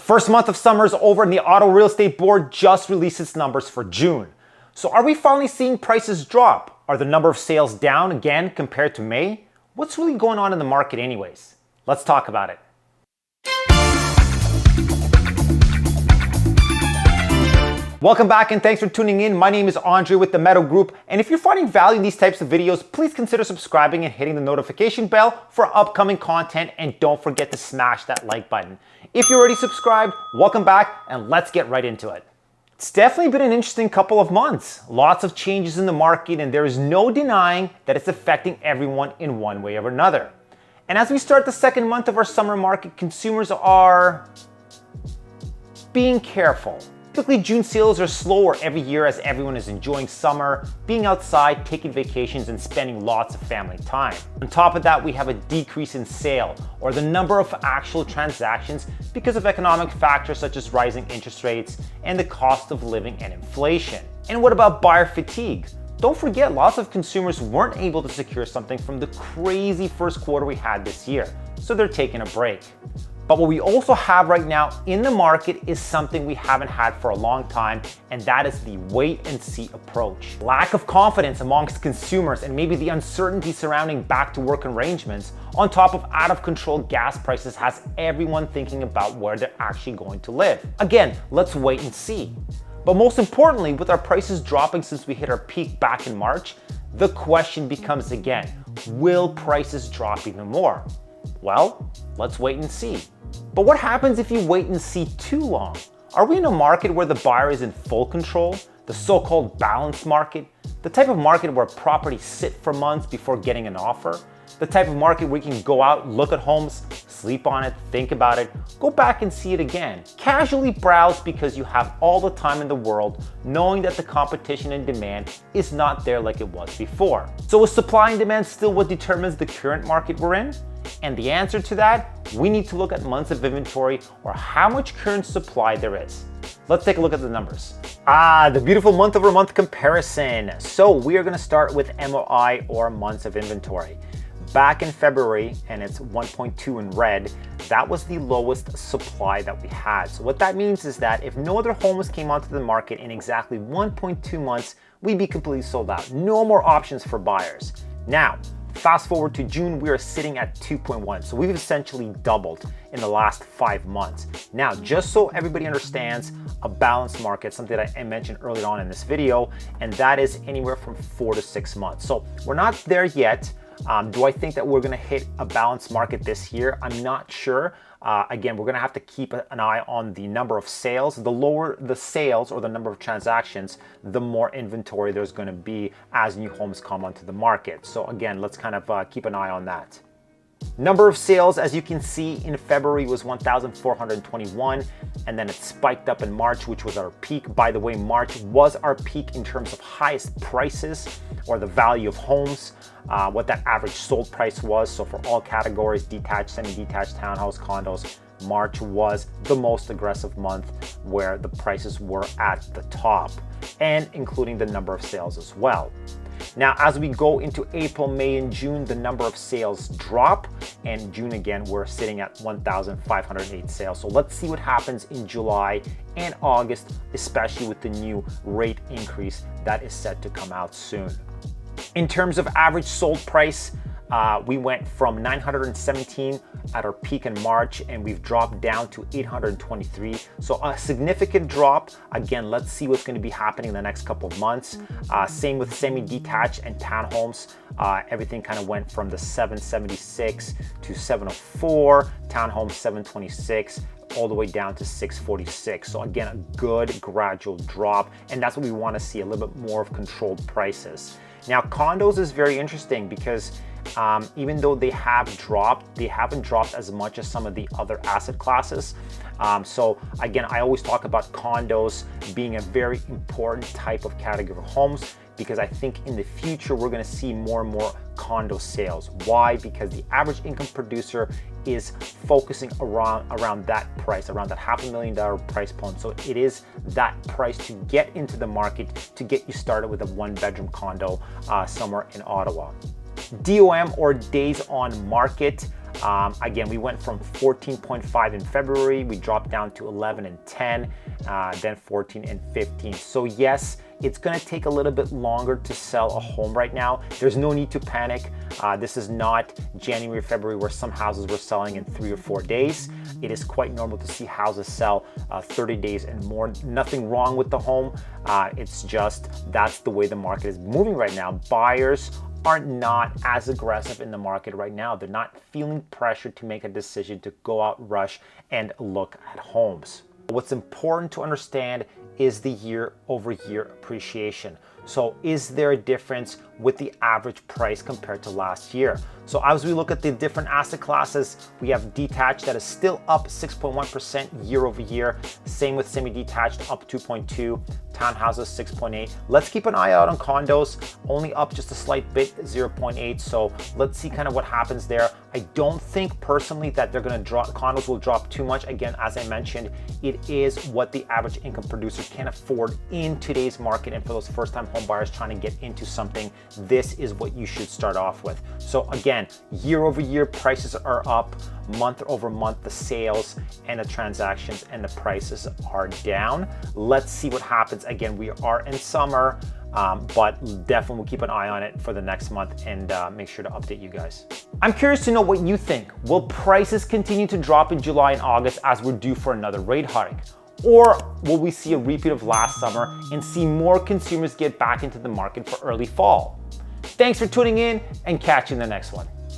first month of summer is over and the Ottawa Real Estate Board just released its numbers for June. So are we finally seeing prices drop? Are the number of sales down again compared to May? What's really going on in the market anyways? Let's talk about it. Welcome back and thanks for tuning in. My name is Andrei with the Medow Group, and if you're finding value in these types of videos, please consider subscribing and hitting the notification bell for upcoming content, and don't forget to smash that like button. If you're already subscribed, welcome back and let's get right into it. It's definitely been an interesting couple of months. Lots of changes in the market, and there is no denying that it's affecting everyone in one way or another. And as we start the second month of our summer market, consumers are being careful. Typically, June sales are slower every year as everyone is enjoying summer, being outside, taking vacations, and spending lots of family time. On top of that, we have a decrease in sale or the number of actual transactions because of economic factors such as rising interest rates and the cost of living and inflation. And what about buyer fatigue? Don't forget, lots of consumers weren't able to secure something from the crazy first quarter we had this year, so they're taking a break. But what we also have right now in the market is something we haven't had for a long time, and that is the wait and see approach. Lack of confidence amongst consumers and maybe the uncertainty surrounding back to work arrangements on top of out of control gas prices has everyone thinking about where they're actually going to live. Again, let's wait and see. But most importantly, with our prices dropping since we hit our peak back in March, the question becomes again, will prices drop even more? Well, let's wait and see. But what happens if you wait and see too long? Are we in a market where the buyer is in full control? The so-called balanced market? The type of market where properties sit for months before getting an offer? The type of market where you can go out, look at homes, sleep on it, think about it, go back and see it again. Casually browse because you have all the time in the world, knowing that the competition and demand is not there like it was before. So is supply and demand still what determines the current market we're in? And the answer to that, we need to look at months of inventory or how much current supply there is. Let's take a look at the numbers. The beautiful month-over-month comparison. So we are going to start with MOI or months of inventory. Back in February, and it's 1.2 in red, that was the lowest supply that we had. So what that means is that if no other homes came onto the market in exactly 1.2 months, we'd be completely sold out. No more options for buyers. Now, fast forward to June, we are sitting at 2.1. So we've essentially doubled in the last 5 months. Now, just so everybody understands, a balanced market, something that I mentioned earlier on in this video, and that is anywhere from 4 to 6 months. So we're not there yet. Do I think that we're going to hit a balanced market this year? I'm not sure. Again, we're going to have to keep an eye on the number of sales. The lower the sales or the number of transactions, the more inventory there's going to be as new homes come onto the market. So again, let's kind of keep an eye on that. Number of sales, as you can see, in February was 1,421, and then it spiked up in March, which was our peak. By the way, March was our peak in terms of highest prices or the value of homes, what that average sold price was. So for all categories, detached, semi-detached, townhouse, condos, March was the most aggressive month where the prices were at the top, and including the number of sales as well. Now, as we go into April, May, and June, the number of sales drop, and June again, we're sitting at 1,508 sales. So let's see what happens in July and August, especially with the new rate increase that is set to come out soon. In terms of average sold price, we went from 917 at our peak in March, and we've dropped down to 823. So a significant drop. Again, let's see what's going to be happening in the next couple of months. Same with semi-detached and townhomes. Everything kind of went from the 776 to 704, townhomes 726, all the way down to 646. So again, a good gradual drop, and that's what we want to see, a little bit more of controlled prices. Now, condos is very interesting because even though they have dropped, they haven't dropped as much as some of the other asset classes. So again, I always talk about condos being a very important type of category of homes because I think in the future we're going to see more and more condo sales. Why? Because the average income producer is focusing around that price, around that $500,000 price point. So it is that price to get into the market to get you started with a 1-bedroom condo somewhere in Ottawa. DOM or days on market Again, we went from 14.5 in February, we dropped down to 11 and 10, then 14 and 15. So yes, it's gonna take a little bit longer to sell a home right now. There's no need to panic. This is not January, February, where some houses were selling in 3 or 4 days. It is quite normal to see houses sell 30 days and more. Nothing wrong with the home. It's just that's the way the market is moving right now. Buyers are not as aggressive in the market right now. They're not feeling pressure to make a decision to go out, rush, and look at homes. What's important to understand is the year-over-year appreciation. So is there a difference with the average price compared to last year? So as we look at the different asset classes, we have detached that is still up 6.1% year over year. Same with semi-detached, up 2.2, townhouses 6.8. Let's keep an eye out on condos, only up just a slight bit, 0.8. So let's see kind of what happens there. I don't think personally that they're gonna drop, condos will drop too much. Again, as I mentioned, it is what the average income producer can afford in today's market. And for those first-time home buyers trying to get into something, this is what you should start off with. So again, year over year prices are up, month over month the sales and the transactions and the prices are down. Let's see what happens. Again, we are in summer, but definitely we'll keep an eye on it for the next month and make sure to update you guys. I'm curious to know what you think. Will prices continue to drop in July and August as we're due for another rate hike? Or will we see a repeat of last summer and see more consumers get back into the market for early fall? Thanks for tuning in and catch you in the next one.